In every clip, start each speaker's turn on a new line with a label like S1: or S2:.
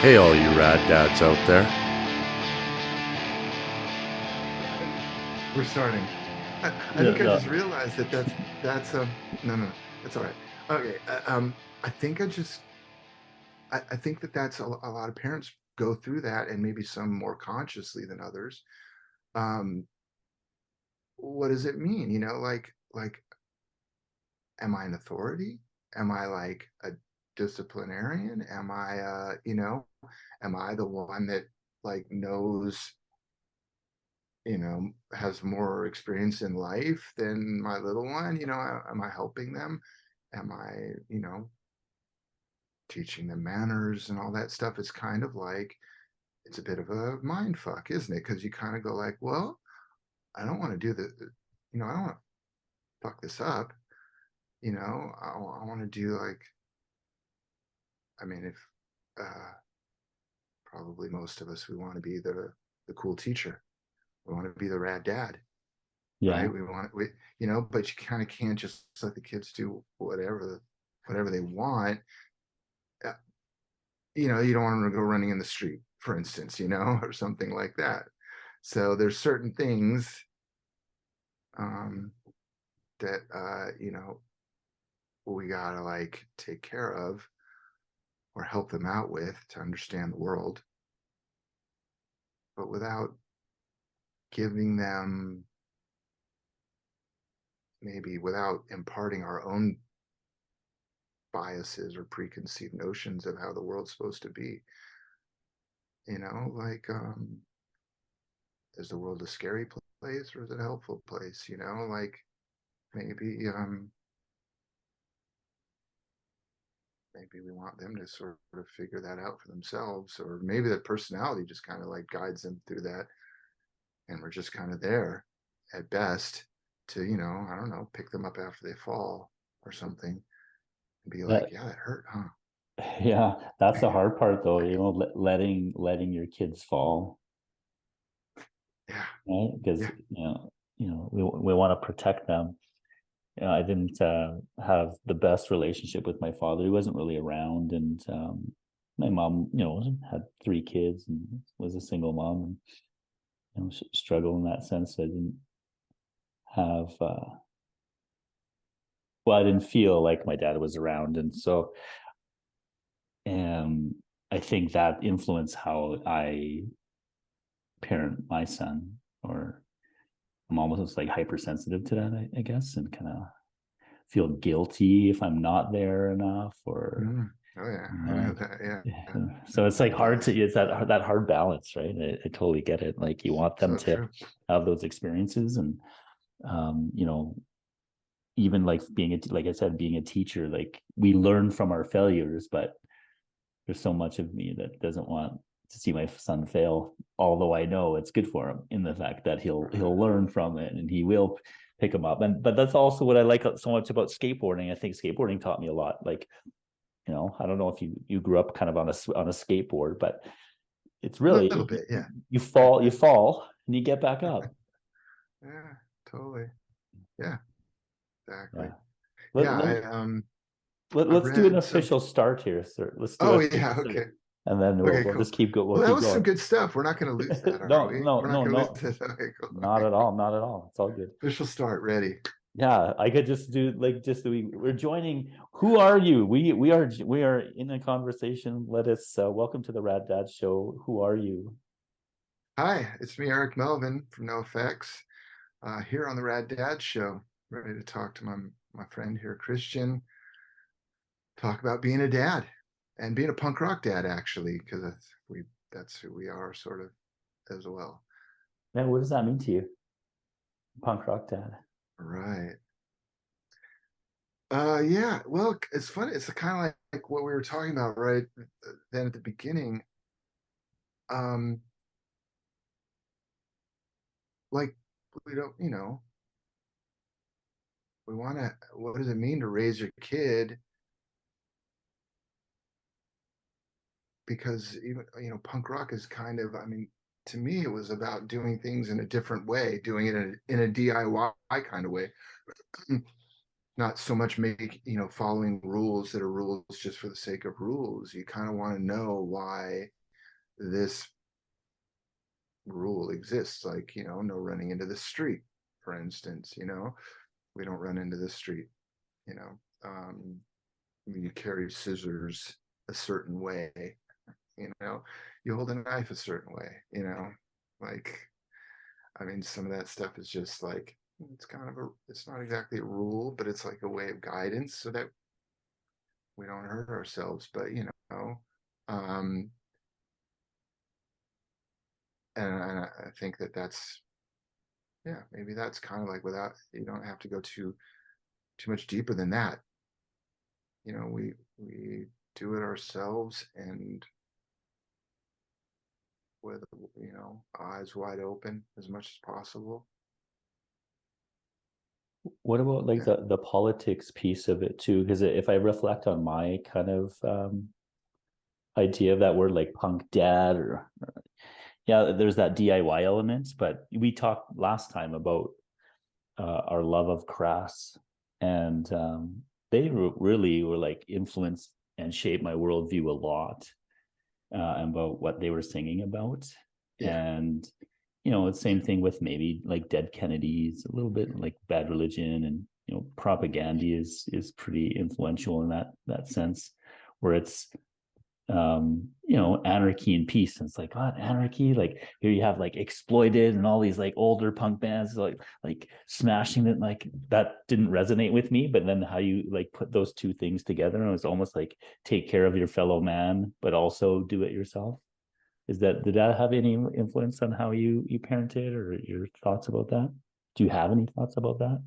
S1: Hey, all you rad dads out there.
S2: We're starting. I
S3: Yeah,
S2: think I
S3: no.
S2: just realized that's no, that's all right. Okay, I think I think that's a lot of parents go through that, and maybe some more consciously than others. Um, what does it mean? Like, am I an authority? Am I like a disciplinarian? Am I, am I the one that like knows, has more experience in life than my little one? Am I helping them? Am I, teaching them manners and all that stuff? It's kind of like, it's a bit of a mind fuck, isn't it? Because you kind of go like, well, I don't want to do I don't want to fuck this up. I want to do like, I mean, if uh, probably most of us, we want to be the cool teacher. We want to be the rad dad,
S3: Yeah.
S2: right? But you kind of can't just let the kids do whatever they want. Uh, you don't want them to go running in the street, for instance, or something like that. So there's certain things um, that we gotta like take care of or help them out with to understand the world, but without giving them, maybe without imparting our own biases or preconceived notions of how the world's supposed to be. Like, is the world a scary place or is it a helpful place? Like, maybe maybe we want them to sort of figure that out for themselves, or maybe the personality just kind of like guides them through that, and we're just kind of there at best to, I don't know, pick them up after they fall or something and be like,
S3: That,
S2: yeah, that hurt, huh?
S3: yeah, that's the hard part though, letting your kids fall,
S2: Yeah,
S3: right? Because
S2: yeah.
S3: we want to protect them. I didn't have the best relationship with my father. He wasn't really around, and my mom, had three kids and was a single mom, and struggled in that sense. So I didn't have I didn't feel like my dad was around, and so I think that influenced how I parent my son, or I'm almost like hypersensitive to that, I guess, and kind of feel guilty if I'm not there enough, or
S2: Mm. Oh yeah,
S3: you
S2: I know
S3: know,
S2: that. Yeah,
S3: so it's like hard
S2: totally.
S3: to, it's that hard balance, right? I totally get it. Like you want them
S2: So
S3: to
S2: true.
S3: have those experiences, and um, you know, even like like I said, being a teacher, like we learn from our failures, but there's so much of me that doesn't want to see my son fail, although I know it's good for him in the fact that he'll learn from it and he will pick him up. And but that's also what I like so much about skateboarding. I think skateboarding taught me a lot. Like, I don't know if you grew up kind of on a skateboard, but it's
S2: A little
S3: really
S2: bit, yeah.
S3: you fall and you get back up.
S2: Yeah, totally. Yeah, exactly.
S3: Yeah.
S2: Yeah,
S3: Let, let,
S2: I've
S3: let's do an
S2: read some.
S3: official start here, sir. Let's do
S2: Oh
S3: it,
S2: yeah, okay.
S3: and then we'll,
S2: Okay,
S3: we'll
S2: cool.
S3: just keep
S2: Well,
S3: we'll
S2: that
S3: keep
S2: was some
S3: going.
S2: good stuff. We're not going to lose that, are
S3: No,
S2: we?
S3: no,
S2: We're not
S3: no,
S2: going to lose
S3: no,
S2: this. Okay, cool.
S3: not
S2: Okay,
S3: at
S2: cool.
S3: all, not at all. It's all good.
S2: Official start ready.
S3: Yeah, I could just do like just we're joining. Who are you? We are in a conversation. Let us welcome to the Rad Dad Show. Who are you?
S2: Hi, it's me, Eric Melvin from NOFX, here on the Rad Dad Show. Ready to talk to my friend here, Kristian. Talk about being a dad and being a punk rock dad, actually, because that's who we are, sort of, as well.
S3: Man, what does that mean to you? Punk rock dad.
S2: Right. Yeah. Well, it's funny. It's kind of like what we were talking about right then at the beginning. Um, like we don't, we want to. What does it mean to raise your kid? Because even punk rock is kind of. I mean, to me, it was about doing things in a different way, doing it in a DIY kind of way. not so much make, following rules that are rules just for the sake of rules. You kind of want to know why this rule exists, like, no running into the street, for instance. We don't run into the street. you know um you carry scissors a certain way, you know you hold a knife a certain way, like, I mean, some of that stuff is just like, it's not exactly a rule, but it's like a way of guidance so that we don't hurt ourselves. But um and I think that that's, yeah, maybe that's kind of like, without, you don't have to go too much deeper than that. We do it ourselves, and with, eyes wide open as much as possible.
S3: What about like
S2: Yeah.
S3: the politics piece of it too? Because if I reflect on my kind of idea of that word, like punk dad, or yeah, there's that DIY element. But we talked last time about our love of Crass, and they really were like influenced and shaped my worldview a lot about what they were singing about.
S2: Yeah.
S3: And it's same thing with maybe like Dead Kennedys, a little bit like Bad Religion, and Propaganda is pretty influential in that sense, where it's anarchy and peace. And it's like, what, anarchy? Like here you have like Exploited and all these like older punk bands like smashing it. Like that didn't resonate with me. But then how you like put those two things together, and it's almost like take care of your fellow man, but also do it yourself. Did that have any influence on how you parented, or your thoughts about that? Do you have any thoughts about that?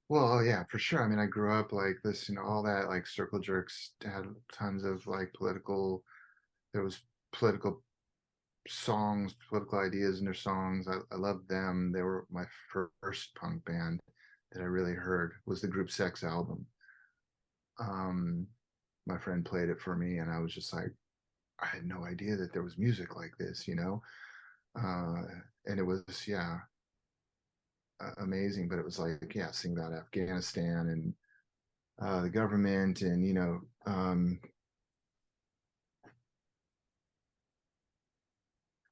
S2: Well, oh, yeah, for sure. I mean, I grew up like this, all that, like Circle Jerks had tons of like there was political songs, political ideas in their songs. I loved them. They were my first punk band that I really heard was the Group Sex album. Um, my friend played it for me, and I was just like, I had no idea that there was music like this. Uh, and it was, yeah, amazing. But it was like, yeah, sing about Afghanistan and the government, and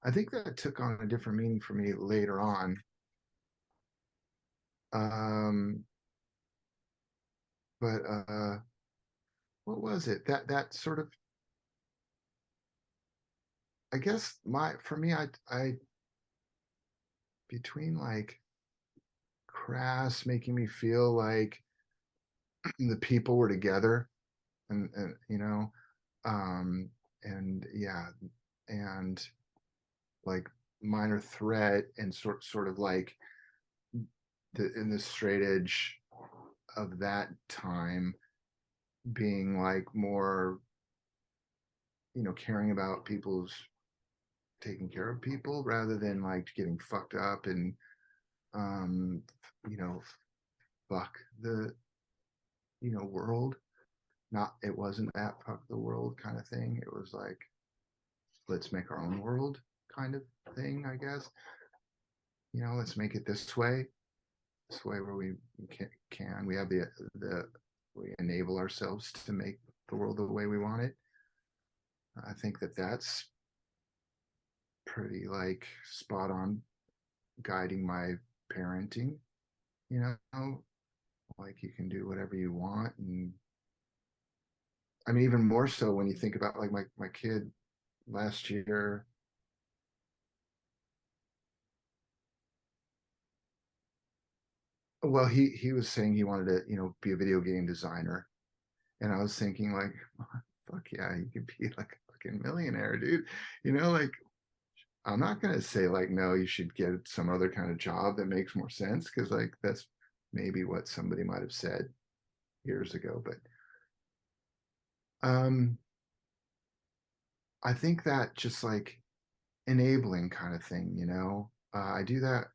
S2: I think that took on a different meaning for me later on. Um, but what was it that sort of, I guess, for me, I between like Crass making me feel like the people were together, and um and yeah, and like Minor Threat, and sort of like in the straight edge of that time, being like more, caring about people's, taking care of people rather than like getting fucked up, and um you know fuck the world. Not, it wasn't that fuck the world kind of thing. It was like, let's make our own world kind of thing, I guess. Let's make it this way where we can we have the we enable ourselves to make the world the way we want it. I think that that's pretty like spot on guiding my parenting. you know like, you can do whatever you want. And I mean, even more so when you think about like my kid last year. Well, he was saying he wanted to, be a video game designer, and I was thinking like, fuck yeah, you could be like a fucking millionaire, dude. Like, I'm not gonna say like, no, you should get some other kind of job that makes more sense, because like that's maybe what somebody might have said years ago. But um I think that just like enabling kind of thing, I do that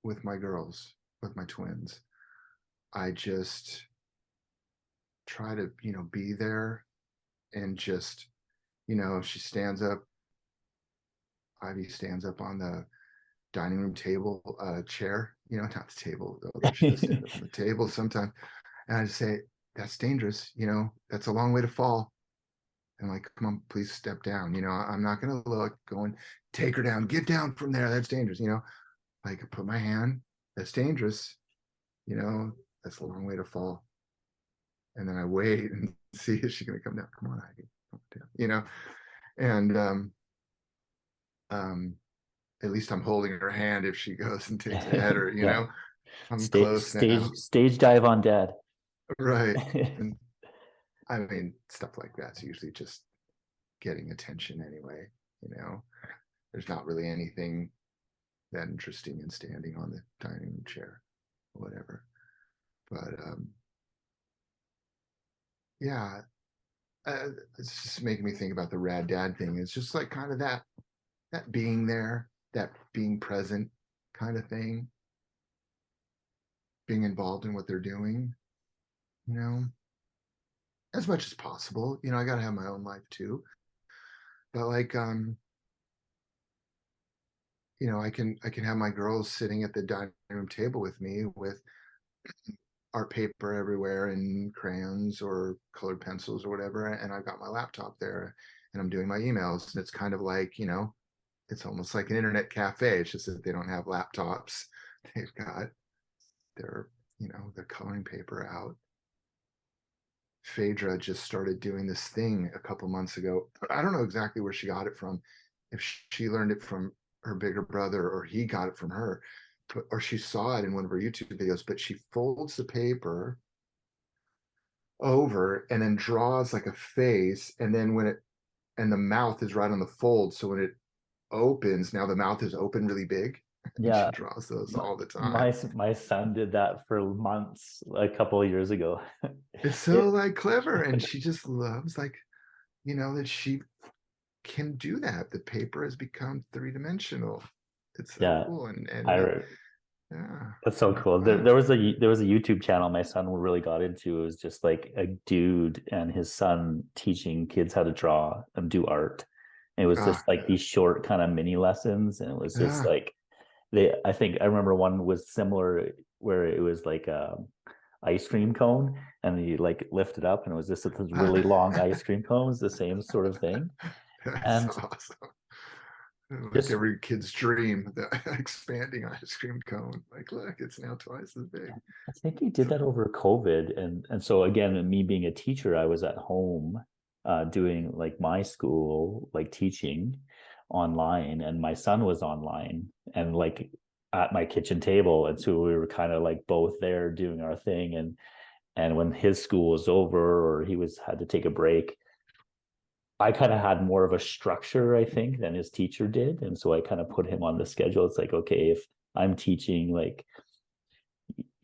S2: with my girls, with my twins. I just try to, be there, and just, if she stands up, Ivy stands up on the dining room table chair, not the table, although she does stand up on the table sometimes. And I just say, that's dangerous, that's a long way to fall. And like, come on, please step down. I'm not going to go and take her down, get down from there. That's dangerous. Like put my hand, that's dangerous. That's a long way to fall. And then I wait and see, is she going to come down? Come on, Ivy, come down, and at least I'm holding her hand if she goes and takes a header,
S3: Yeah.
S2: I'm
S3: Stage
S2: close now.
S3: stage dive on dad.
S2: Right. And I mean, stuff like that's usually just getting attention anyway, there's not really anything that interesting in standing on the dining room chair or whatever. But yeah, it's just making me think about the rad dad thing. It's just like kind of that being there, that being present kind of thing, being involved in what they're doing, as much as possible. I got to have my own life too, but like I can have my girls sitting at the dining room table with me with art paper everywhere and crayons or colored pencils or whatever, and I've got my laptop there and I'm doing my emails, and it's kind of like, it's almost like an internet cafe. It's just that they don't have laptops. They've got their the coloring paper out. Phaedra just started doing this thing a couple months ago. I don't know exactly where she got it from, if she learned it from her bigger brother or he got it from her, or she saw it in one of her YouTube videos. But she folds the paper over and then draws like a face, and then the mouth is right on the fold, so when it opens, now the mouth is open really big. And she
S3: Yeah.
S2: draws those all the
S3: My
S2: time.
S3: my son did that for months a couple of years ago.
S2: It's so like clever, and she just loves like that she can do that. The paper has become three-dimensional. It's so
S3: Yeah,
S2: cool, and
S3: I
S2: yeah,
S3: that's so
S2: like
S3: cool.
S2: wow,
S3: There was a YouTube channel my son really got into. It was just like a dude and his son teaching kids how to draw and do art. And it was just like these short kind of mini lessons, and it was just
S2: yeah.
S3: like I think I remember one was similar where it was like a ice cream cone, and you like lift it up and it was just this really long ice cream cone. It was the same sort of thing.
S2: That's
S3: And
S2: awesome. Like
S3: just
S2: every kid's dream, the expanding ice cream cone. Like, look, it's now twice as big.
S3: I think he did that over COVID, and so again, me being a teacher, I was at home doing like my school, like teaching online, and my son was online and like at my kitchen table, and so we were kind of like both there doing our thing, and when his school was over or he was had to take a break, I kind of had more of a structure, I think, than his teacher did, and so I kind of put him on the schedule. It's like, okay, if I'm teaching, like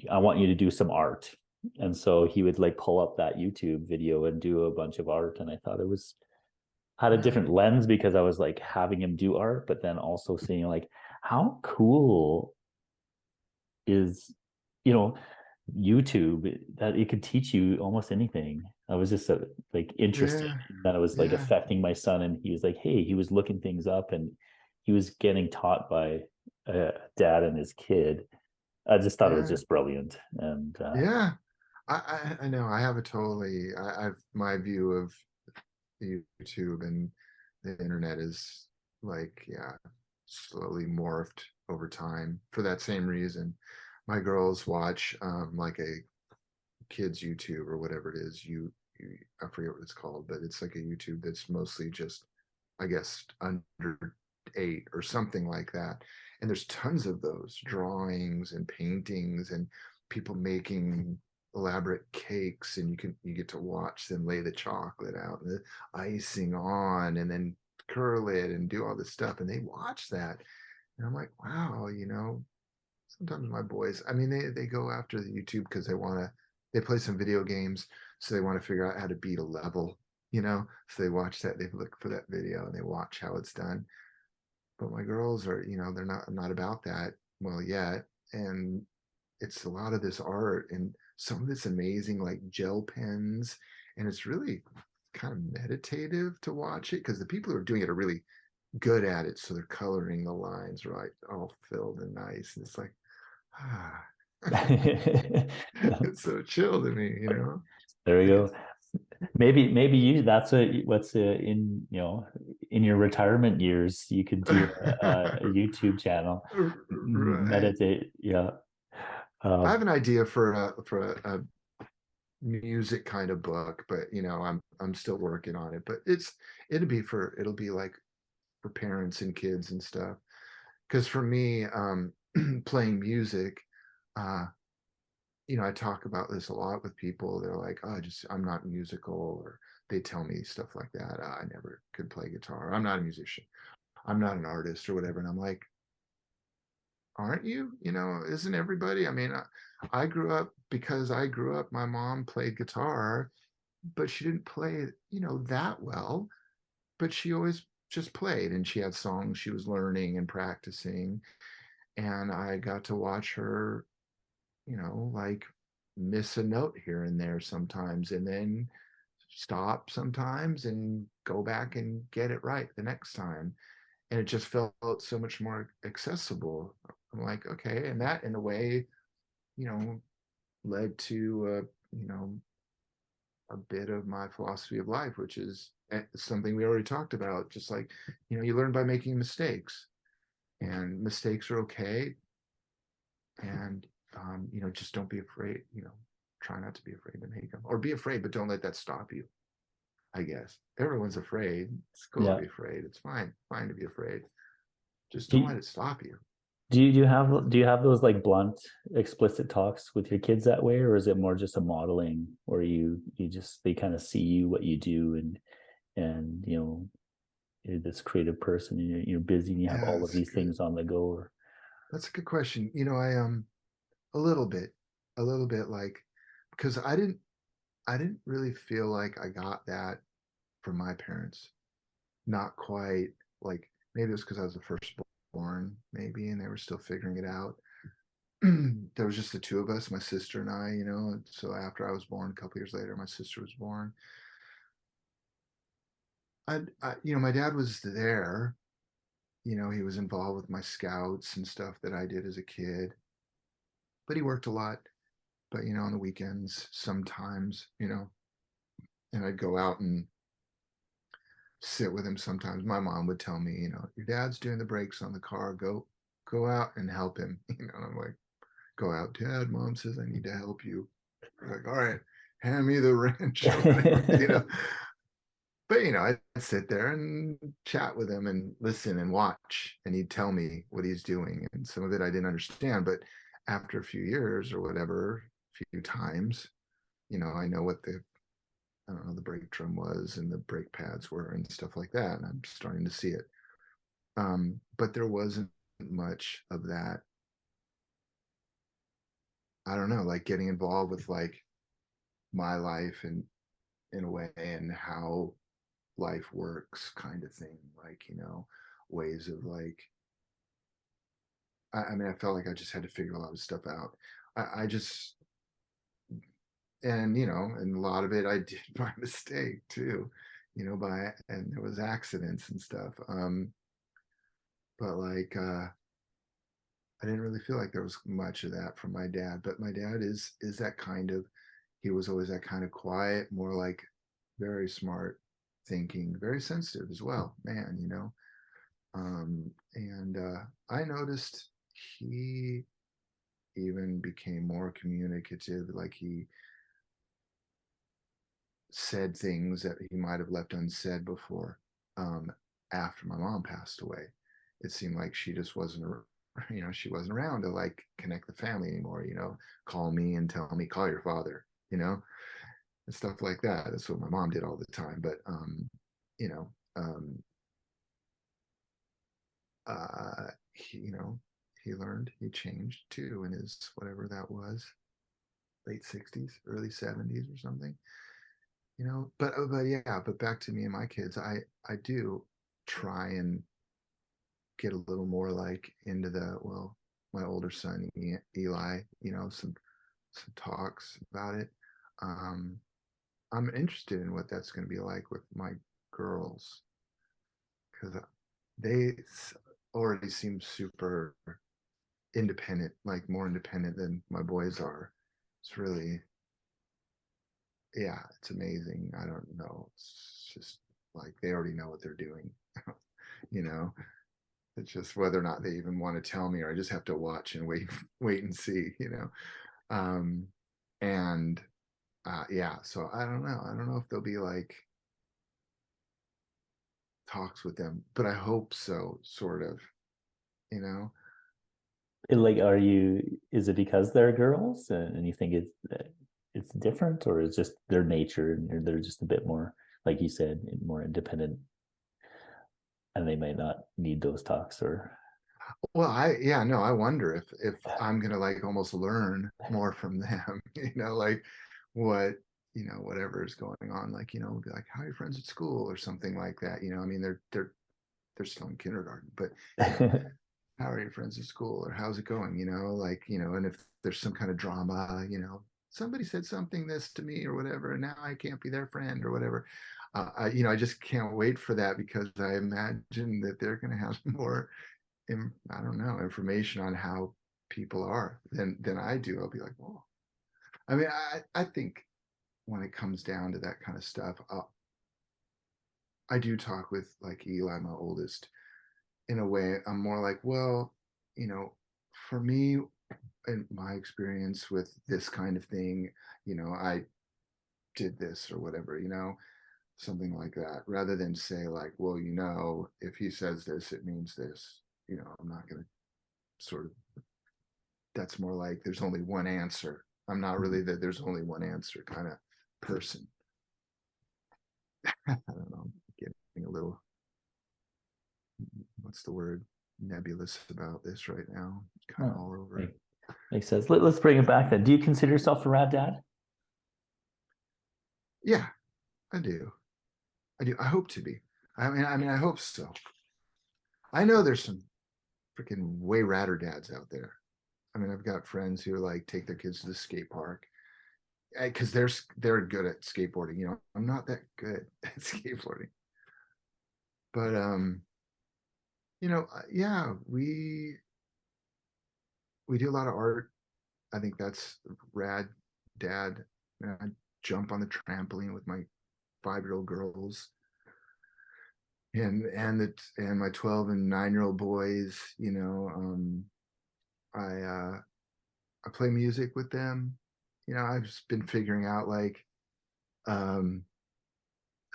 S3: I want you to do some art. And so he would like pull up that YouTube video and do a bunch of art. And I thought it was had a
S2: Yeah,
S3: different lens because I was like having him do art, but then also seeing like how cool is, you know, YouTube that it could teach you almost anything. I was just like interested
S2: yeah,
S3: in that it was like
S2: yeah,
S3: affecting my son, and he was like, hey, he was looking things up and he was getting taught by a dad and his kid. I just thought it was
S2: yeah,
S3: just brilliant, and
S2: yeah. I know. I have a totally. I've my view of YouTube and the internet is like, yeah, slowly morphed over time for that same reason. My girls watch like a kids YouTube or whatever it is. I forget what it's called, but it's like a YouTube that's mostly just, I guess, under 8 or something like that. And there's tons of those drawings and paintings and people making elaborate cakes, and you get to watch them lay the chocolate out and the icing on and then curl it and do all this stuff, and they watch that. And I'm like, wow, sometimes my boys, I mean, they go after the YouTube because they play some video games, so they want to figure out how to beat a level, so they watch that, they look for that video and they watch how it's done. But my girls are, they're not about that well yet. And it's a lot of this art and some of this amazing like gel pens, and it's really kind of meditative to watch it because the people who are doing it are really good at it, so they're coloring the lines right, all filled and nice, and it's like, It's so chill to me, you know.
S3: There we
S2: I
S3: go.
S2: guess.
S3: Maybe you that's what's in in your retirement years you could do a YouTube channel,
S2: Right.
S3: meditate. Yeah.
S2: I have
S3: Um,
S2: an idea for a music kind of book, but you know, I'm still working on it. But it'll be like for parents and kids and stuff. Because for me, playing music, uh, you know, I talk about this a lot with people. They're like, "Oh, I'm not musical," or they tell me stuff like that. I never could play guitar. I'm not a musician. I'm not an artist or whatever. And I'm like, aren't you? You know, isn't everybody? I mean, I grew up because I grew up. My mom played guitar, but she didn't play it, you know, that well. But she always just played, and she had songs she was learning and practicing. And I got to watch her, you know, like miss a note here and there sometimes, and then stop sometimes and go back and get it right the next time. And it just felt so much more accessible. I'm like, okay, and that in a way, you know, led to you know, a bit of my philosophy of life, which is something we already talked about. Just like, you know, you learn by making mistakes, and mistakes are okay. And you know, just don't be afraid. You know, try not to be afraid to make them, or be afraid, but don't let that stop you. I guess everyone's afraid. It's cool to
S3: yeah.
S2: be afraid. It's fine to be afraid. Just
S3: Do
S2: don't
S3: you,
S2: let it stop you.
S3: do you have those like blunt, explicit talks with your kids that way, or is it more just a modeling, or you just they kind of see you what you do and you're this creative person and you're busy and you have
S2: Yeah,
S3: all of
S2: that's
S3: these
S2: good.
S3: things on the go. Or
S2: That's a good question. You know, I a little bit, like because I didn't really feel like I got that from my parents. Not quite. Like maybe it was because I was the firstborn, maybe, and they were still figuring it out. There was just the two of us, my sister and I, you know. So after I was born, a couple years later, my sister was born. You know, my dad was there. You know, he was involved with my scouts and stuff that I did as a kid, but he worked a lot. But you know, on the weekends, sometimes, you know, and I'd go out and sit with him sometimes. My mom would tell me, you know, your dad's doing the brakes on the car. Go out and help him. You know, and I'm like, go out, Dad. Mom says I need to help you. I'm like, all right, hand me the wrench or whatever, you know. But you know, I'd sit there and chat with him and listen and watch, and he'd tell me what he's doing. And some of it I didn't understand, but after a few years or whatever, a few times, you know, I know what the I don't know, the brake drum was and the brake pads were and stuff like that. And I'm starting to see it. But there wasn't much of that. I don't know, like getting involved with like my life and in a way and how life works kind of thing. Like, you know, ways of like, I mean, I felt like I just had to figure a lot of stuff out. I just, and you know, and a lot of it I did by mistake too, you know, and there was accidents and stuff. But like, I didn't really feel like there was much of that from my dad. But my dad is that kind of, he was always that kind of quiet, more like very smart thinking, very sensitive as well, man, you know. And I noticed he even became more communicative, like he said things that he might have left unsaid before. After my mom passed away, it seemed like she just wasn't, you know, she wasn't around to like connect the family anymore. You know, call me and tell me, call your father. You know, and stuff like that. That's what my mom did all the time. But you know, you know, he learned, he changed too in his whatever that was, late 60s, early 70s or something. You know, but yeah, but back to me and my kids, I do try and get a little more like into the, well, my older son Eli, you know, some talks about it. um I'm interested in what that's going to be like with my girls, because they already seem super independent, like more independent than my boys are. It's really, yeah, it's amazing. I don't know. It's just like they already know what they're doing, you know. It's just whether or not they even want to tell me, or I just have to watch and wait and see, you know. Um, and yeah, so I don't know. I don't know if there'll be like talks with them, but I hope so, sort of, you know.
S3: Like, is it because they're girls and you think it's different, or is just their nature and they're just a bit more, like you said, more independent and they might not need those talks or
S2: Well, yeah, no, I wonder if I'm gonna like almost learn more from them, you know, like what, you know, whatever is going on, like, you know, be like, how are your friends at school or something like that, you know. I mean, they're still in kindergarten, but you know, how are your friends at school, or how's it going, you know, like, you know, and if there's some kind of drama, you know, somebody said something this to me or whatever, and now I can't be their friend or whatever. You know, I just can't wait for that because I imagine that they're going to have more I don't know, information on how people are than I do. I'll be like, well, I mean, I think when it comes down to that kind of stuff, I do talk with like Eli, my oldest, in a way. I'm more like, well, you know, for me, in my experience with this kind of thing, you know, I did this or whatever, you know, something like that, rather than say like, well, you know, if he says this, it means this. You know, I'm not going to sort of, that's more like there's only one answer. I'm not really that there's only one answer kind of person. I don't know. I'm getting a little, what's the word, nebulous about this right now. It's kind of
S3: oh,
S2: all over.
S3: makes sense. Let's bring it back then. Do you consider yourself a rad dad?
S2: Yeah, I do. I do. I hope to be. I hope so. I know there's some freaking way radder dads out there. I mean, I've got friends who like take their kids to the skate park because they're good at skateboarding. You know, I'm not that good at skateboarding, but you know, yeah, we do a lot of art. I think that's rad, dad. I jump on the trampoline with my 5-year-old girls and my 12 and 9-year-old boys. You know, I play music with them. You know, I've just been figuring out like um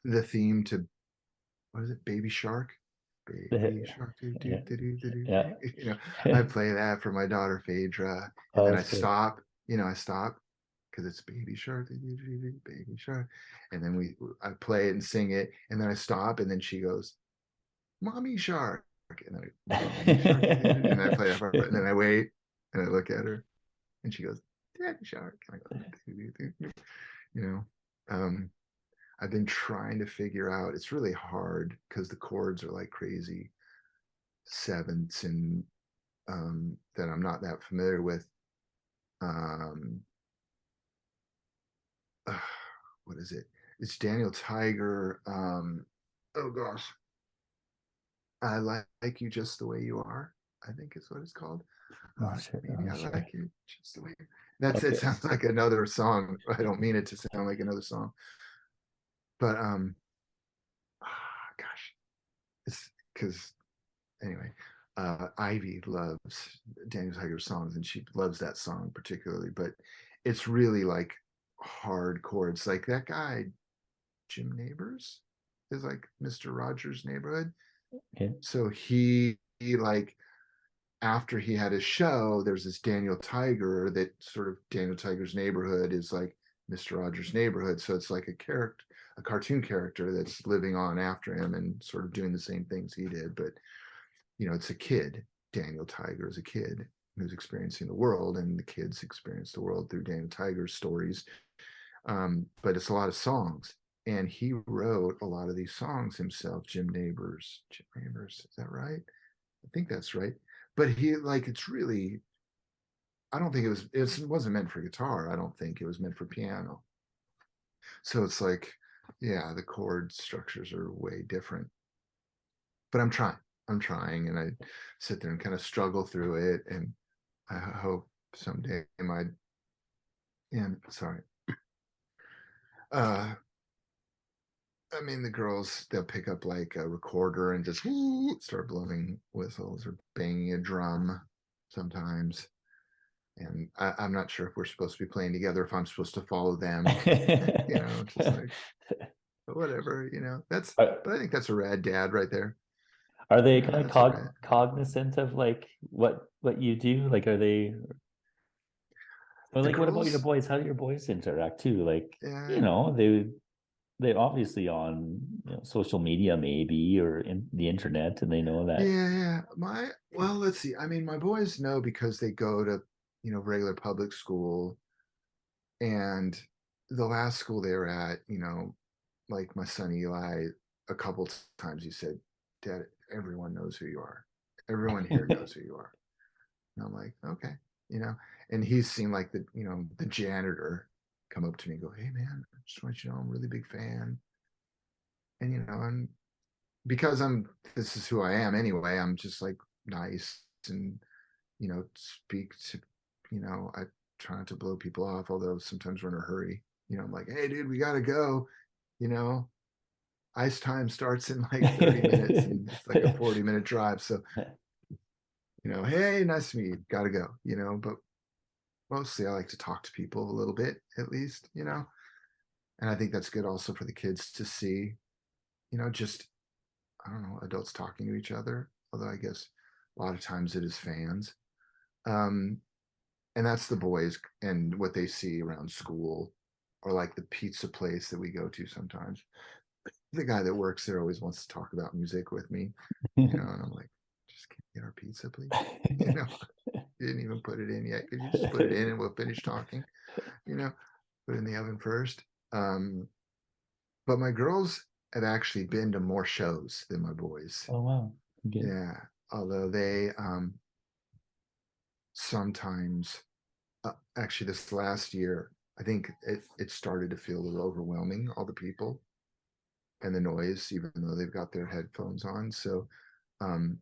S2: the theme to, what is it, Baby Shark? Baby Shark, do do
S3: Yeah.
S2: do do do do.
S3: Yeah.
S2: You know, I play that for my daughter Phaedra, and
S3: Oh,
S2: then I
S3: that's good.
S2: stop. You know, I stop because it's Baby Shark, do, do, do, do, Baby Shark, and then I play it and sing it, and then I stop, and then she goes, Mommy Shark, and then Mommy Shark, do, do, do, and I play that part, and then I wait, and I look at her, and she goes, Daddy Shark, and I go, do, do, do, do. You know, um, I've been trying to figure out. It's really hard because the chords are like crazy sevenths and that I'm not that familiar with. Um, uh, what is it? It's Daniel Tiger. Oh gosh, I like you just the way you are. I think is what it's called.
S3: Oh, sure.
S2: Maybe
S3: Oh,
S2: I
S3: sure.
S2: like you just the way. That's it.
S3: Okay.
S2: Sounds like another song. I don't mean it to sound like another song, but gosh, it's because anyway, Ivy loves Daniel Tiger's songs, and she loves that song particularly. But it's really like hard chords. Like that guy, Jim Neighbors, is like Mr. Rogers' Neighborhood.
S3: Okay.
S2: So he like after he had his show, there's this Daniel Tiger that sort of Daniel Tiger's Neighborhood is like Mr. Rogers' Neighborhood. So it's like a character, a cartoon character that's living on after him and sort of doing the same things he did, but you know, it's a kid. Daniel Tiger is a kid who's experiencing the world, and the kids experience the world through Daniel Tiger's stories. But it's a lot of songs, and he wrote a lot of these songs himself. Jim Neighbors, is that right? I think that's right. But he like it's really. I don't think it wasn't meant for guitar. I don't think it was meant for piano. So it's like, yeah, the chord structures are way different. But I'm trying. I'm trying, and I sit there and kind of struggle through it, and I hope someday my, and sorry, uh, I mean, the girls, they'll pick up like a recorder and just start blowing whistles or banging a drum sometimes. And I'm not sure if we're supposed to be playing together, if I'm supposed to follow them, just like, but whatever, that's,
S3: Are,
S2: but I think that's a rad dad right there.
S3: are they kind of
S2: That's a rad.
S3: cognizant of like what you do? Like, are they, or
S2: The
S3: like, what about your
S2: girls,
S3: boys? How do your boys interact too? Like,
S2: yeah,
S3: they obviously on social media maybe or in the internet, and they know that.
S2: yeah. Well, let's see. I mean, my boys know because they go to, regular public school, and the last school they were at, like my son Eli, a couple times he said, "Dad, everyone knows who you are. Everyone here knows who you are." And I'm like, okay, and he's seen like the janitor come up to me and go, "Hey man, I just want you to know I'm a really big fan." And I'm because this is who I am anyway, I'm just like nice and speak to, I try not to blow people off, although sometimes we're in a hurry. I'm like, "Hey dude, we gotta go, you know, ice time starts in like 30 minutes and it's like a 40-minute drive. So, hey, nice to meet you, gotta go, but mostly I like to talk to people a little bit at least, and I think that's good also for the kids to see, just, I don't know, adults talking to each other, although I guess a lot of times it is fans. Um, and that's the boys and what they see around school, or like the pizza place that we go to sometimes. The guy that works there always wants to talk about music with me, and I'm like, just can we get our pizza, please? You didn't even put it in yet. Could you just put it in and we'll finish talking? Put it in the oven first. Um, but my girls have actually been to more shows than my boys.
S3: Oh wow. Okay.
S2: Yeah. Although they sometimes, actually, this last year, I think it started to feel a little overwhelming, all the people and the noise, even though they've got their headphones on. So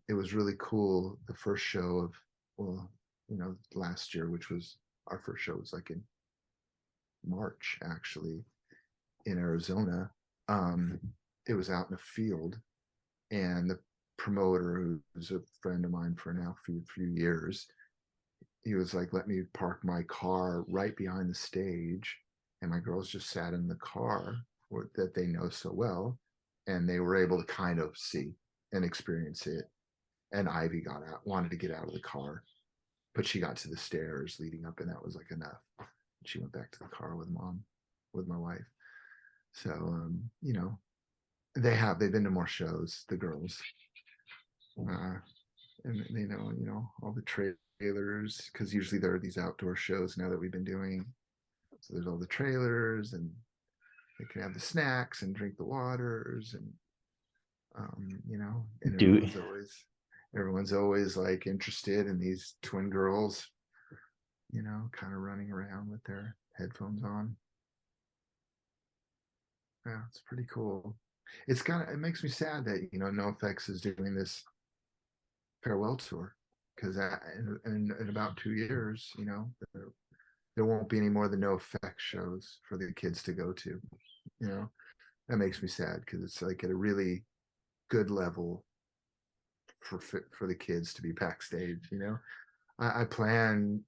S2: it was really cool. The first show of, well, last year, which was our first show, was like in March, actually, in Arizona. It was out in a field, and the promoter, who's a friend of mine for now for a few years, he was like, "Let me park my car right behind the stage," and my girls just sat in the car that they know so well, and they were able to kind of see and experience it. And Ivy wanted to get out of the car, but she got to the stairs leading up, and that was like enough. She went back to the car with mom, with my wife. So, they've been to more shows, the girls, and they know, all the trailers, because usually there are these outdoor shows now that we've been doing. So there's all the trailers, and they can have the snacks and drink the waters, and and
S3: Do
S2: everyone's always like interested in these twin girls, kind of running around with their headphones on. Yeah, it's pretty cool. It makes me sad that NOFX is doing this farewell tour, because in about 2 years, there won't be any more of the NOFX shows for the kids to go to. That makes me sad, because it's like at a really good level for the kids to be backstage. I plan,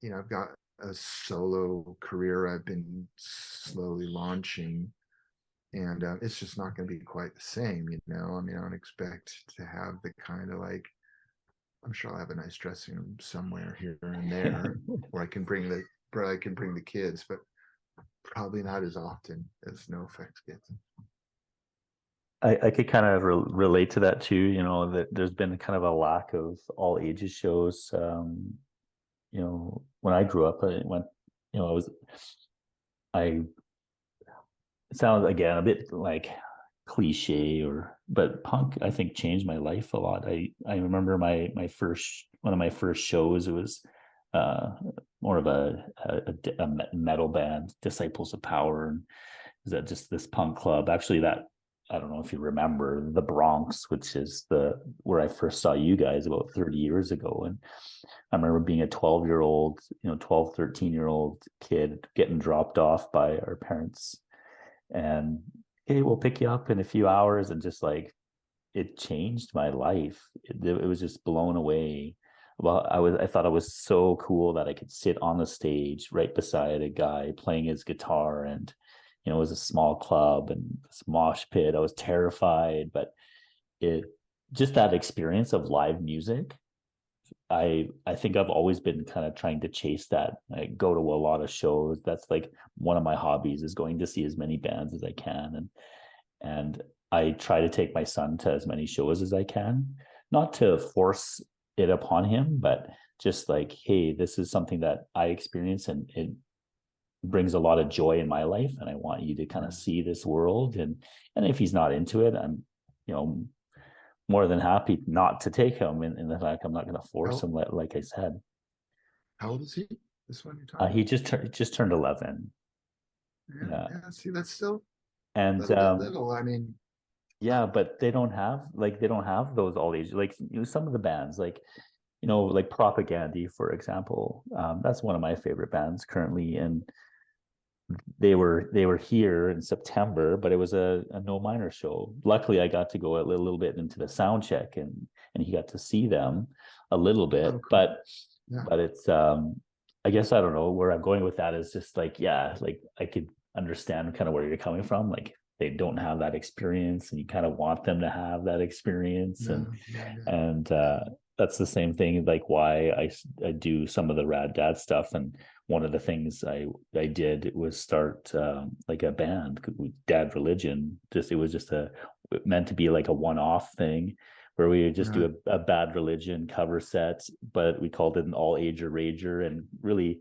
S2: I've got a solo career I've been slowly launching, and it's just not going to be quite the same. I mean, I don't expect to have the kind of like, I'm sure I'll have a nice dressing room somewhere here and there where I can bring the kids, but probably not as often as NoFX gets.
S3: I could kind of relate to that too, that there's been kind of a lack of all ages shows. When I grew up, I went, I it sounds again a bit like cliche, but punk I think changed my life a lot. I remember one of my first shows. It was more of a metal band, Disciples of Power, and is that just this punk club actually that I don't know if you remember the Bronx, which is where I first saw you guys about 30 years ago. And I remember being a 12-year-old, 12, 13-year-old kid getting dropped off by our parents and, hey, we'll pick you up in a few hours. And just like, it changed my life. It was just blown away. Well, I thought it was so cool that I could sit on the stage right beside a guy playing his guitar, and it was a small club and this mosh pit. I was terrified, but it just that experience of live music. I think I've always been kind of trying to chase that. I go to a lot of shows. That's like one of my hobbies, is going to see as many bands as I can, and I try to take my son to as many shows as I can, not to force it upon him, but just like, hey, this is something that I experience and it brings a lot of joy in my life, and I want you to kind of see this world. And if he's not into it, I'm more than happy not to take him. In the fact, I'm not going to force him, like I said.
S2: How old is he? This one you're talking
S3: He just turned 11.
S2: Yeah. See, that's still
S3: and
S2: a little bit little. I mean,
S3: yeah, but they don't have those all age, like some of the bands, like like Propaganda, for example. That's one of my favorite bands currently, and they were here in September, but it was a no minor show. Luckily, I got to go a little bit into the sound check, and he got to see them a little bit.
S2: cool.
S3: But it's I guess I don't know where I'm going with that. Is just like, yeah, like I could understand kind of where you're coming from. Like, they don't have that experience, and you kind of want them to have that experience. And that's the same thing, like why I do some of the Rad Dad stuff. And one of the things I did was start like a band, Dad Religion. It was just meant to be like a one-off thing where we would just do a Bad Religion cover set, but we called it an all ager rager. And really,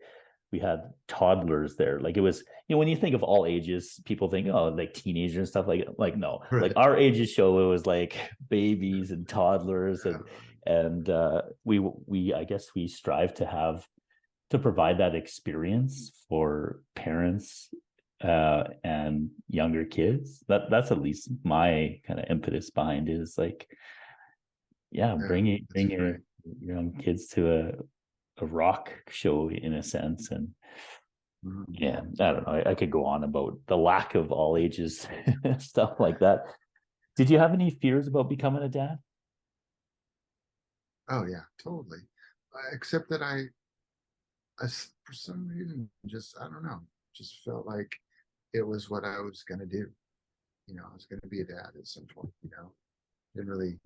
S3: we had toddlers there. Like, it was, when you think of all ages, people think, oh, like teenagers and stuff, like no, like our ages show, it was like babies and toddlers. And we I guess we strive to provide that experience for parents and younger kids. That's at least my kind of impetus behind it, is like, bring your young kids to a rock show, in a sense. And I don't know, I could go on about the lack of all ages stuff like that. Did you have any fears about becoming a dad?
S2: Oh yeah, totally. Except that I for some reason, just, I don't know, just felt like it was what I was going to do. I was going to be a dad at some point. Didn't really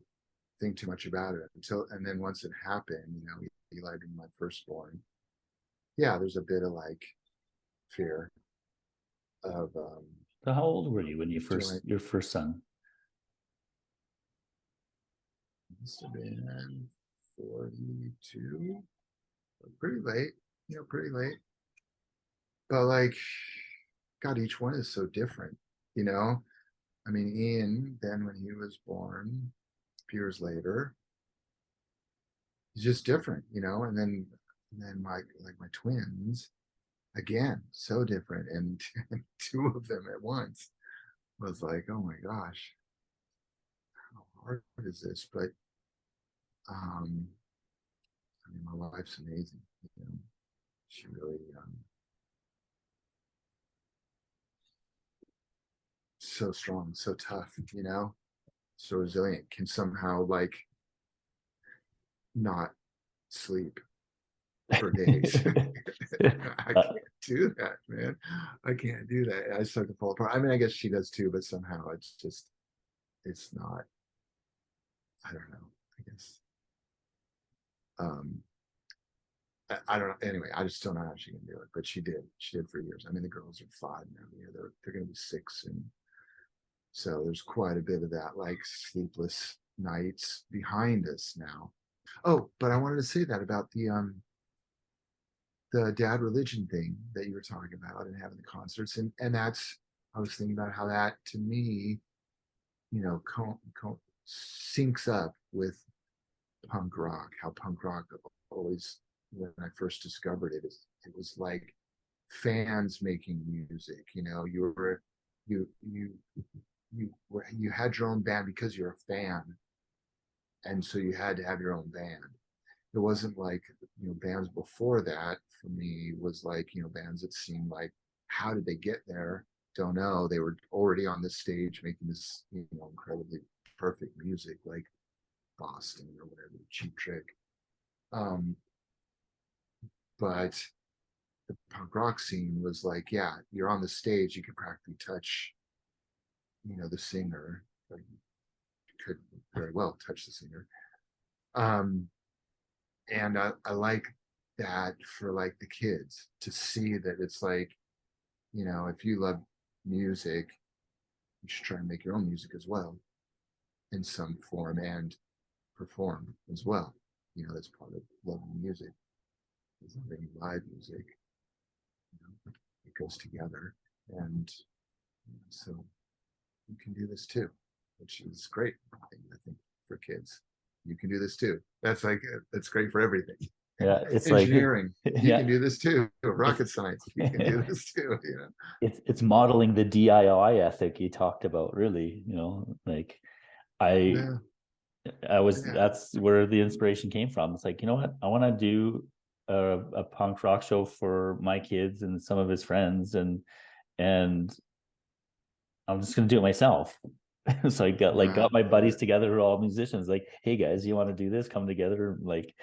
S2: think too much about it and then once it happened, Eli being my firstborn, there's a bit of like fear of.
S3: So how old were you when your first son?
S2: Must have been 42. Pretty late, pretty late. But like, God, each one is so different, I mean, Ian, then when he was born, a few years later, he's just different, and then my twins, again, so different. And two of them at once was like, oh my gosh, how hard is this? But I mean, my wife's amazing. She really so strong, so tough, so resilient, can somehow like not sleep for days. I can't do that, man. I can't do that. I start to fall apart. I mean, I guess she does too, but somehow it's not, I don't know, I guess. I don't know. Anyway, I just don't know how she can do it, but she did. She did for years. I mean, the girls are 5 now. They're going to be 6, and so there's quite a bit of that, like, sleepless nights behind us now. Oh, but I wanted to say that about the dad religion thing that you were talking about and having the concerts, and that's, I was thinking about how that, to me, syncs up with punk rock. How punk rock always, when I first discovered it, it was like fans making music. You you had your own band because you're a fan, and so you had to have your own band. It wasn't like, bands before that for me was like, bands that seemed like, how did they get there? Don't know. They were already on the stage making this, incredibly perfect music, like Boston or whatever, Cheap Trick. Um, but the punk rock scene was like, yeah, you're on the stage, you can practically touch, the singer. Like, you could very well touch the singer. Um, and I like that for like the kids to see that it's like, if you love music, you should try and make your own music as well in some form and perform as well. That's part of loving music. Is loving live music. It goes together, and so you can do this too, which is great. I think for kids, you can do this too. That's like that's great for everything.
S3: Yeah, it's like
S2: Engineering, you
S3: yeah,
S2: can do this too.
S3: it's
S2: Rocket science, you can do this too.
S3: it's modeling the DIY ethic you talked about, really, like I
S2: Yeah,
S3: I was
S2: yeah,
S3: that's where the inspiration came from. It's like, you know what? I want to do a punk rock show for my kids and some of his friends, and I'm just gonna do it myself. So I got
S2: wow,
S3: my
S2: love
S3: buddies
S2: it.
S3: together who are all musicians, like, hey guys, you want to do this? Come together, like,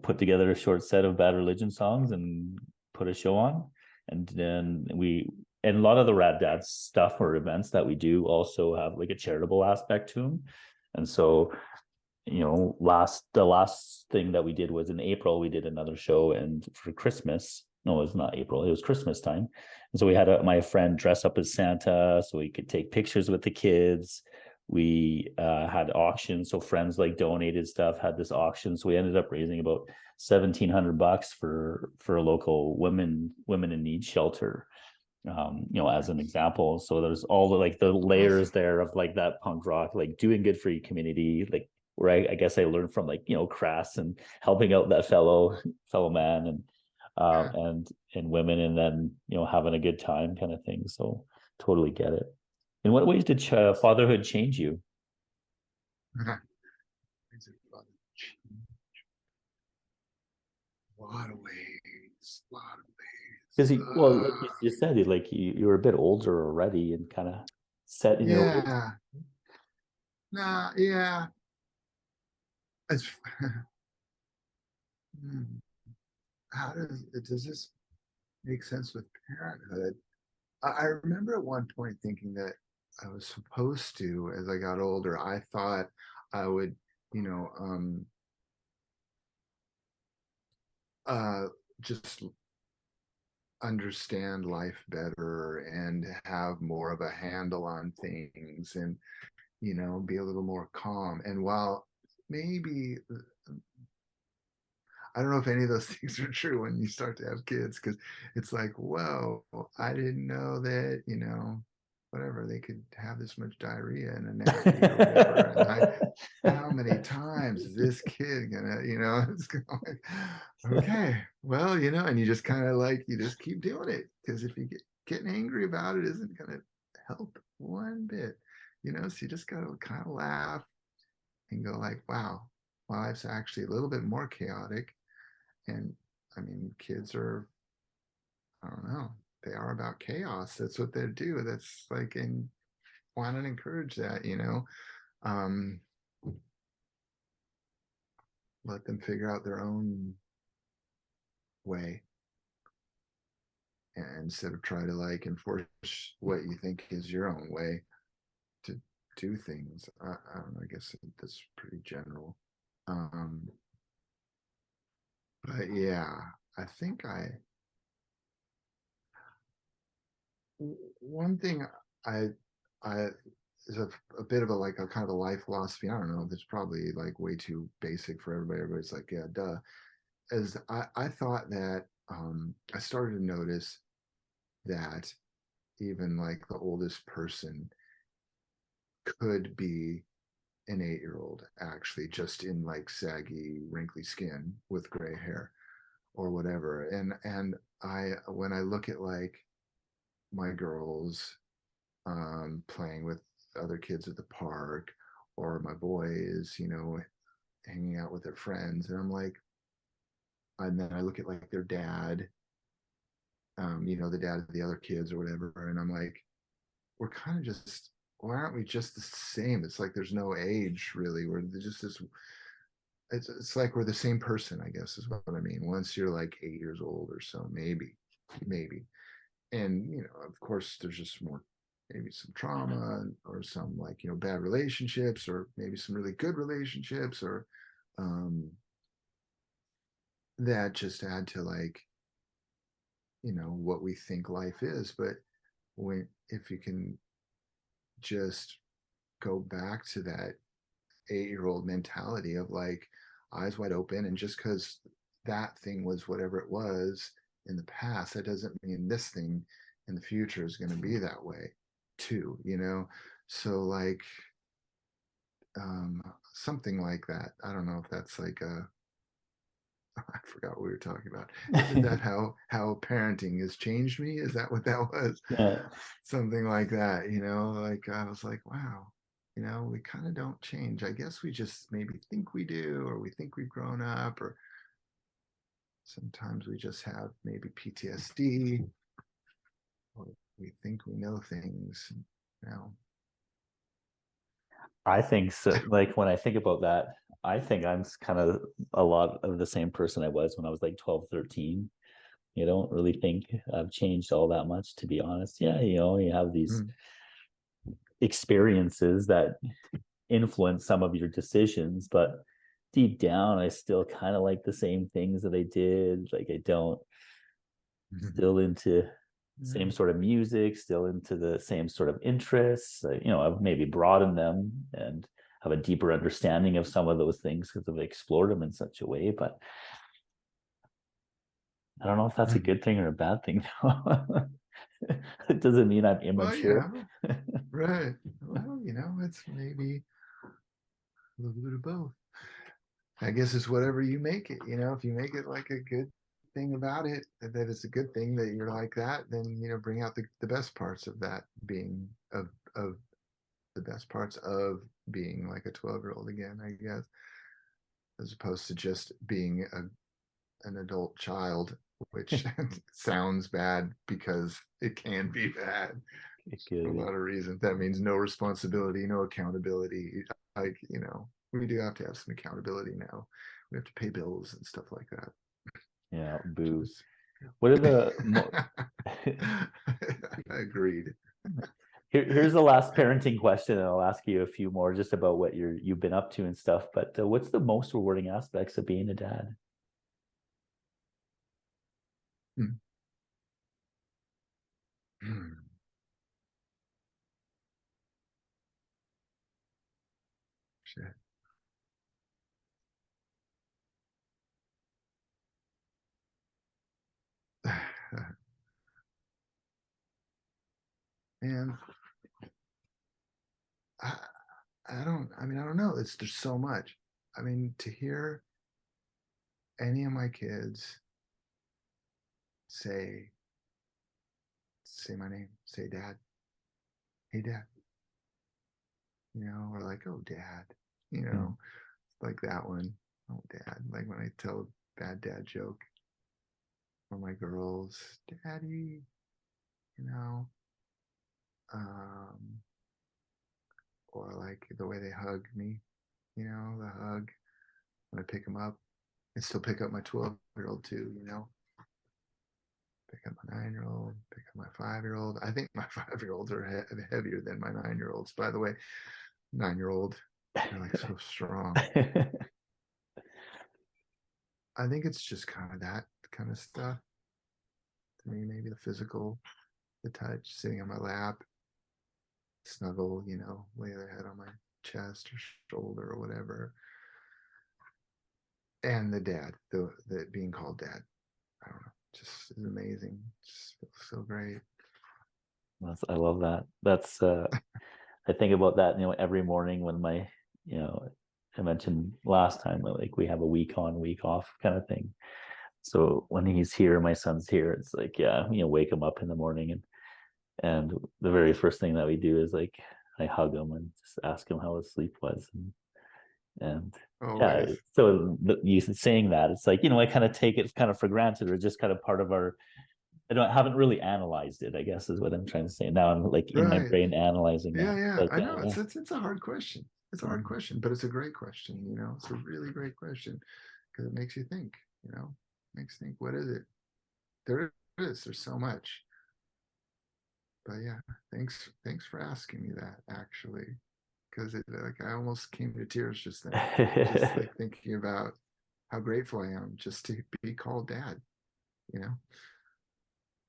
S3: put together a short set of Bad Religion songs and put a show on. And then and a lot of the Rad Dads stuff or events that we do also have like a charitable aspect to them. And so, the last thing that we did was in April, we did another show, and for Christmas, no, it was not April, it was Christmas time. And so we had my friend dress up as Santa so we could take pictures with the kids. We had auctions, so friends like donated stuff, had this auction, so we ended up raising about $1,700 for a local women in need shelter, as an
S2: Nice.
S3: example. So there's all the like the layers
S2: Awesome.
S3: there of like that punk rock, like doing good for your community, like where I guess I learned from, like, Crass and helping out that fellow man,
S2: Yeah.
S3: and women, and then having a good time kind of thing. So totally get it. In what ways did fatherhood change you?
S2: A lot of ways. A lot of
S3: Because
S2: ways.
S3: like you just said, like you were a bit older already and kind of set in your ways.
S2: Yeah. Nah, yeah. It's, Hmm. How does this make sense with parenthood? I remember at one point thinking that I was supposed to, as I got older, I thought I would, you know, uh, just understand life better and have more of a handle on things and, be a little more calm. And while maybe I don't know if any of those things are true when you start to have kids, because it's like, whoa, I didn't know that, whatever, they could have this much diarrhea in a nappy or whatever. And how many times is this kid gonna, it's going, okay, well, and you just kind of like, you just keep doing it. Because if you getting angry about it isn't gonna help one bit, so you just gotta kind of laugh and go like, wow, life's actually a little bit more chaotic. And I mean, kids are, I don't know, they are about chaos. That's what they do. That's like, and why not encourage that, Um, let them figure out their own way, and instead of try to like enforce what you think is your own way to do things. I don't know, I guess that's pretty general. Um, but yeah, I think one thing I I is a bit of a like a kind of a life philosophy. I don't know. That's probably like way too basic for everybody. Everybody's like, yeah, duh. As I thought that I started to notice that even like the oldest person could be an 8-year old actually, just in like saggy, wrinkly skin with gray hair or whatever. And I when I look at like my girls playing with other kids at the park, or my boys, hanging out with their friends. And I'm like, and then I look at like their dad, the dad of the other kids or whatever, and I'm like, we're kind of just, why aren't we just the same? It's like there's no age really. We're just this. It's like we're the same person, I guess is what I mean. Once you're like 8 years old or so, maybe. And of course, there's just more, maybe some trauma or some like bad relationships, or maybe some really good relationships, or that just add to like what we think life is. But if you can just go back to that 8-year-old mentality of like eyes wide open, and just because that thing was whatever it was in the past, that doesn't mean this thing in the future is going to be that way too, so like something like that. I don't know if that's like a I forgot what we were talking about. Is that how parenting has changed me? Is that what that was?
S3: Yeah.
S2: Something like that, like I was like, wow, we kind of don't change. I guess we just maybe think we do, or we think we've grown up, or sometimes we just have maybe PTSD, or we think we know things now.
S3: I think so. Like when I think about that, I think I'm kind of a lot of the same person I was when I was like 12, 13. You don't really think I've changed all that much, to be honest. Yeah, you have these experiences that influence some of your decisions, but deep down, I still kind of like the same things that I did. Like I don't still into same sort of music, still into the same sort of interests. I've maybe broadened them and have a deeper understanding of some of those things because I've explored them in such a way. But I don't know if that's a good thing or a bad thing. It doesn't mean I'm immature.
S2: Well, yeah, right. Well, it's maybe a little bit of both. I guess it's whatever you make it. If you make it like a good thing about it, that it's a good thing that you're like that, then bring out the best parts of that being of the best parts of being like a 12-year-old again, I guess, as opposed to just being an adult child, which sounds bad because it can be bad for a lot of reasons. That means no responsibility, no accountability. Like, we do have to have some accountability now. We have to pay bills and stuff like that.
S3: Yeah, boo. What are the
S2: Agreed.
S3: Here's the last parenting question, and I'll ask you a few more just about what you've been up to and stuff. But what's the most rewarding aspects of being a dad?
S2: Shit. And I don't know. There's so much. I mean, to hear any of my kids say my name, say dad, hey dad, or like, oh dad, like that one, oh dad, like when I tell a bad dad joke, or my girls, daddy, you know, um, or like the way they hug me, the hug when I pick them up. I still pick up my 12-year-old too, pick up my 9-year-old, pick up my 5-year-old. I think my 5-year-olds are heavier than my 9-year-olds, by the way. 9-year-old, they're like so strong. I think it's just kind of that kind of stuff. To me, maybe the physical, the touch, sitting on my lap, snuggle, lay their head on my chest or shoulder or whatever. And the dad, the being called dad. I don't know, just is amazing. Just feels so great.
S3: I love that. That's I think about that, every morning when my, I mentioned last time, like we have a week on, week off kind of thing. So when he's here, my son's here, it's like, yeah, wake him up in the morning And the very first thing that we do is like I hug him and just ask him how his sleep was, and yeah.
S2: Always.
S3: So you saying that, it's like, I kind of take it kind of for granted, or just kind of part of our. I haven't really analyzed it, I guess, is what I'm trying to say. Now I'm like in my
S2: Right.
S3: brain analyzing
S2: Yeah,
S3: that.
S2: yeah.
S3: Like,
S2: I know
S3: yeah,
S2: it's a hard question. It's a
S3: yeah.
S2: hard question, but it's a great question, It's a really great question because it makes you think, Makes you think, what is it? There is. There's so much. But yeah, thanks for asking me that actually. Because it like I almost came to tears just then. Just like thinking about how grateful I am just to be called dad, you know?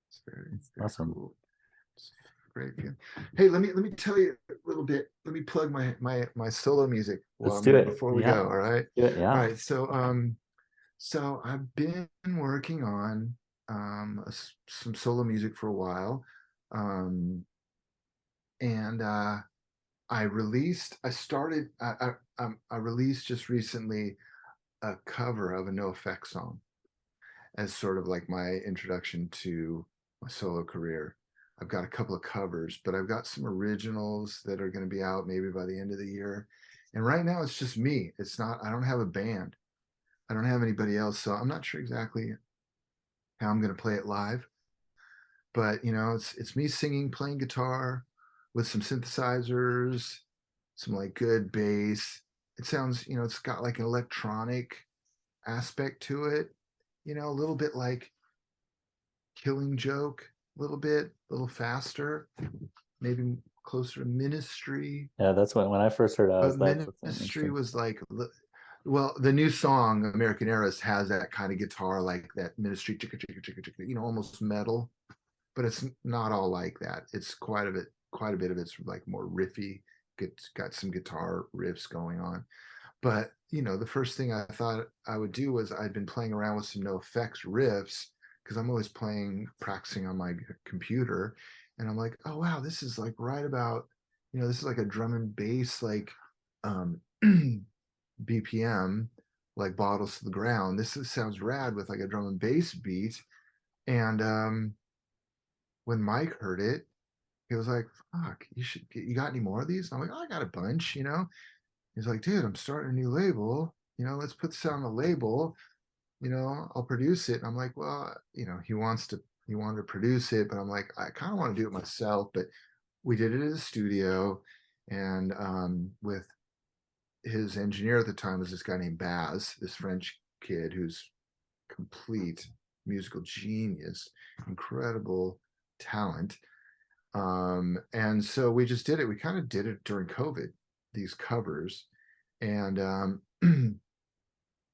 S2: It's very,
S3: It's
S2: very
S3: awesome.
S2: cool. It's great. Yeah. Hey, let me tell you a little bit. Let me plug my solo music
S3: Let's do it.
S2: before we
S3: Yeah.
S2: go. All right.
S3: Do it.
S2: All
S3: Yeah.
S2: right. So I've been working on some solo music for a while. And I released just recently a cover of a NoFX song as sort of like my introduction to my solo career. I've got a couple of covers, but I've got some originals that are going to be out maybe by the end of the year. And right now it's just me. I don't have a band. I don't have anybody else. So I'm not sure exactly how I'm going to play it live. But it's me singing, playing guitar with some synthesizers, some like good bass. It sounds, it's got like an electronic aspect to it, a little bit like Killing Joke, a little faster, maybe closer to Ministry.
S3: Yeah. That's when I first heard it, I
S2: But
S3: was that's
S2: Ministry
S3: interesting.
S2: was like, well, the new song American Eras has that kind of guitar, like that Ministry, chicka, chicka, chicka, chicka, almost metal, but it's not all like that. It's quite a bit of it's like more riffy. It's got some guitar riffs going on. But the first thing I thought I would do was I'd been playing around with some NoFX riffs because I'm always practicing on my computer, and I'm like, oh wow, this is like right about, this is like a drum and bass like um, BPM, like bottles to the ground. Sounds rad with like a drum and bass beat. And when Mike heard it, he was like, "Fuck, you got any more of these?" And I'm like, oh, "I got a bunch." He's like, "Dude, I'm starting a new label. Let's put this on the label. I'll produce it." And I'm like, "Well, he wanted to produce it, but I'm like, I kind of want to do it myself." But we did it at a studio, and with his engineer at the time was this guy named Baz, this French kid who's complete musical genius, incredible talent. And so we just did it. We kind of did it during COVID, these covers. And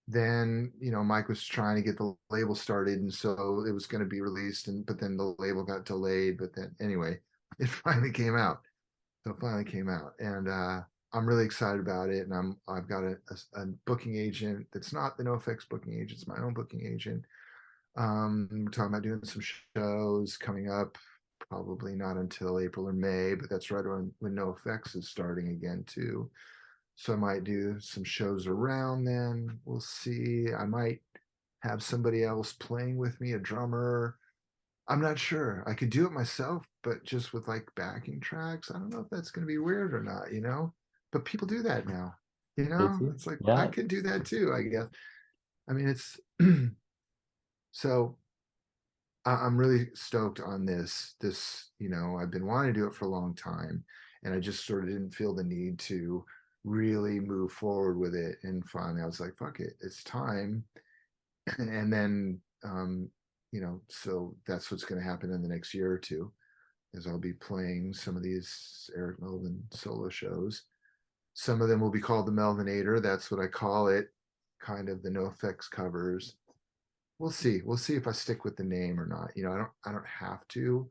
S2: then, Mike was trying to get the label started. And so it was going to be released. But then the label got delayed. But then anyway, it finally came out. So it finally came out. And I'm really excited about it. And I've got a booking agent that's not the NoFX booking agent, it's my own booking agent. We're talking about doing some shows coming up, probably not until April or May, but that's right when NoFX is starting again too. So I might do some shows around then. We'll see. I might have somebody else playing with me, a drummer. I'm not sure. I could do it myself, but just with like backing tracks. I don't know if that's going to be weird or not. But people do that now.
S3: Crazy.
S2: It's like I
S3: Yeah.
S2: could do that too, I guess. I mean, it's so I'm really stoked on this. I've been wanting to do it for a long time, and I just sort of didn't feel the need to really move forward with it. And finally, I was like, "Fuck it, it's time." And then, so that's what's going to happen in the next year or two, is I'll be playing some of these Eric Melvin solo shows. Some of them will be called the Melvinator. That's what I call it, kind of the NoFX covers. We'll see. We'll see if I stick with the name or not. I don't have to.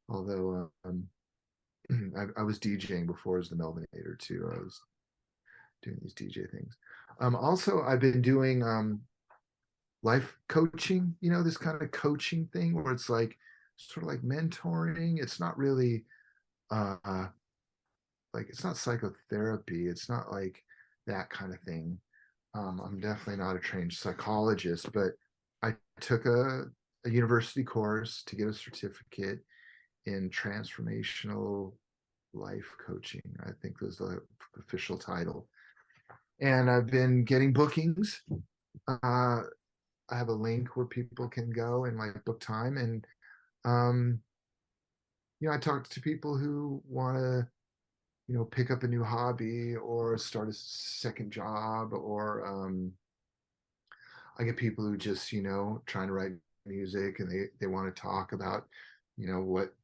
S2: Although I was DJing before as the Melvinator too. I was doing these DJ things. Also, I've been doing life coaching. This kind of coaching thing where it's like sort of like mentoring. It's not really like it's not psychotherapy. It's not like that kind of thing. I'm definitely not a trained psychologist, but I took a university course to get a certificate, in transformational life coaching. I think was the official title. And I've been getting bookings. I have a link where people can go and like book time. And, I talk to people who want to, pick up a new hobby or start a second job, or I get people who just, trying to write music, and they want to talk about, what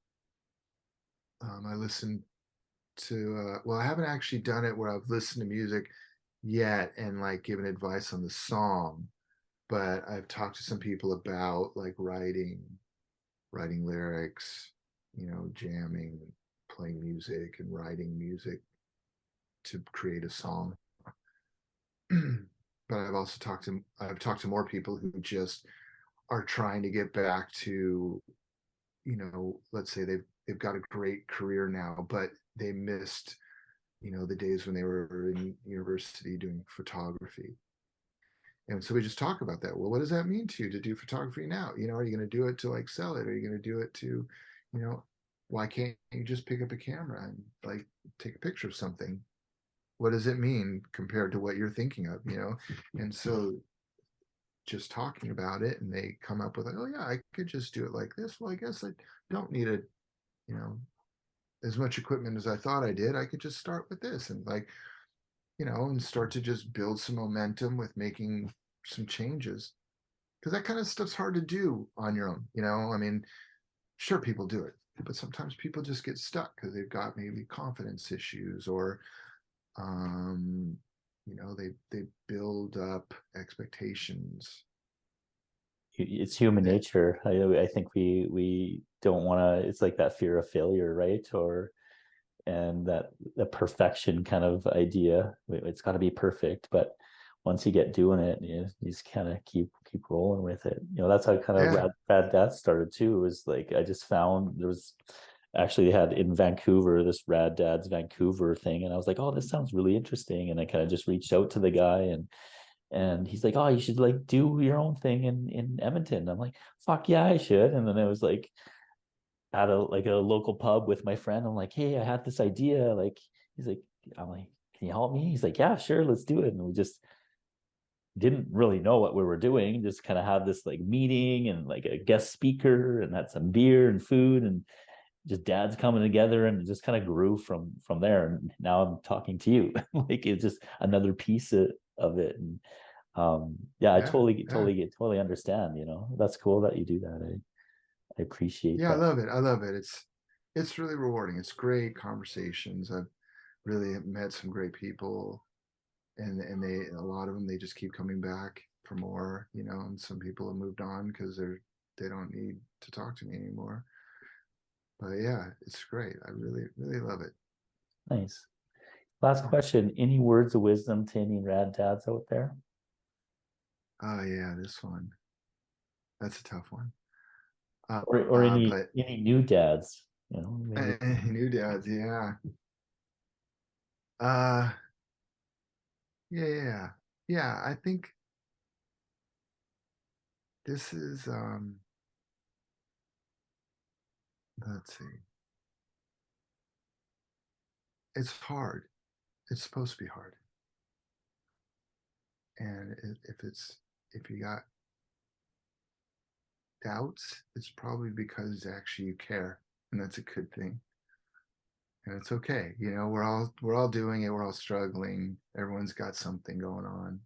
S2: I listen to. Well, I haven't actually done it where I've listened to music yet and like given advice on the song, but I've talked to some people about like writing lyrics, jamming, playing music and writing music to create a song. But I've talked to more people who just are trying to get back to, let's say they've got a great career now, but they missed, the days when they were in university doing photography. And so we just talk about that. Well, what does that mean to you to do photography now? Are you going to do it to like sell it? Are you going to do it to, why can't you just pick up a camera and like take a picture of something? What does it mean compared to what you're thinking of, And so just talking about it, and they come up with like, oh yeah, I could just do it like this. Well, I guess I don't need a, as much equipment as I thought I did. I could just start with this and like, and start to just build some momentum with making some changes. Because that kind of stuff's hard to do on your own, I mean, sure, people do it, but sometimes people just get stuck because they've got maybe confidence issues, or they build up expectations.
S3: It's human nature. I think we don't want to. It's like that fear of failure, right? And that the perfection kind of idea. It's got to be perfect, but once you get doing it, you just kind of keep rolling with it. That's how kind of Rad Dad started too. It was like I just found there was actually they had in Vancouver this Rad Dad's Vancouver thing, and I was like, oh, this sounds really interesting, and I kind of just reached out to the guy, and he's like, oh, you should like do your own thing in Edmonton. I'm like, fuck yeah, I should. And then I was like at a local pub with my friend. I'm like, hey, I had this idea. Like, he's like, I'm like, can you help me? He's like, yeah, sure, let's do it. And we just didn't really know what we were doing, just kind of have this like meeting and like a guest speaker and had some beer and food and just dads coming together, and it just kind of grew from there. And now I'm talking to you. Like it's just another piece of it. And I totally understand. That's cool that you do that. I appreciate
S2: that.
S3: I
S2: love it. It's really rewarding. It's great conversations. I've really met some great people, and a lot of them, they just keep coming back for more, and some people have moved on because they don't need to talk to me anymore. But yeah, it's great. I really, really love it.
S3: Nice. Last question. Any words of wisdom to any rad dads out there?
S2: Oh yeah, this one. That's a tough one.
S3: Or any new dads,
S2: maybe. New dads, yeah. Yeah. I think this is let's see. It's hard. It's supposed to be hard. And if you got doubts, it's probably because actually you care, and that's a good thing. And it's okay. We're all doing it. We're all struggling. Everyone's got something going on,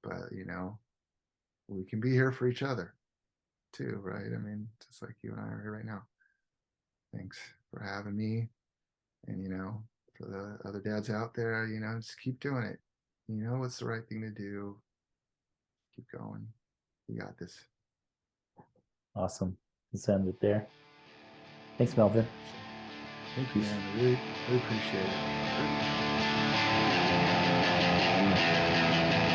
S2: but we can be here for each other too, right? I mean, just like you and I are here right now. Thanks for having me. And, for the other dads out there, just keep doing it. You know what's the right thing to do. Keep going. You got this.
S3: Awesome. Let's end it there. Thanks, Melvin.
S2: Thank you, man. I really, really appreciate it.